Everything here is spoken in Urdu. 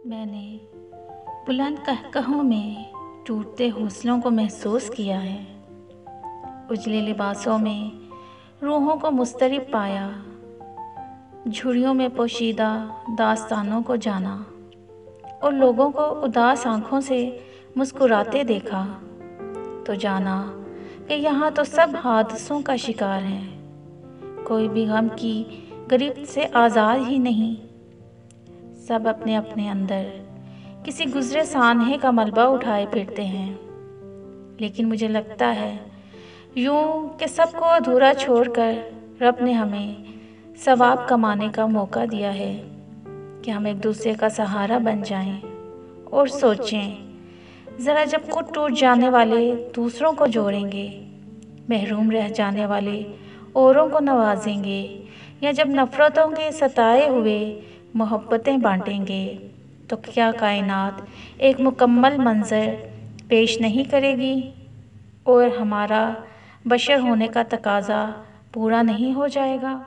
میں نے بلند قہقہوں میں ٹوٹتے حوصلوں کو محسوس کیا ہے، اجلے لباسوں میں روحوں کو مضطرب پایا، جھڑیوں میں پوشیدہ داستانوں کو جانا اور لوگوں کو اداس آنکھوں سے مسکراتے دیکھا تو جانا کہ یہاں تو سب حادثوں کا شکار ہے، کوئی بھی غم کی گرفت سے آزاد ہی نہیں، سب اپنے اپنے اندر کسی گزرے سانحے کا ملبہ اٹھائے پھرتے ہیں۔ لیکن مجھے لگتا ہے یوں کہ سب کو ادھورا چھوڑ کر رب نے ہمیں ثواب کمانے کا موقع دیا ہے کہ ہم ایک دوسرے کا سہارا بن جائیں اور سوچیں، ذرا جب خود ٹوٹ جانے والے دوسروں کو جوڑیں گے، محروم رہ جانے والے اوروں کو نوازیں گے، یا جب نفرتوں کے ستائے ہوئے محبتیں بانٹیں گے، تو کیا کائنات ایک مکمل منظر پیش نہیں کرے گی اور ہمارا بشر ہونے کا تقاضا پورا نہیں ہو جائے گا؟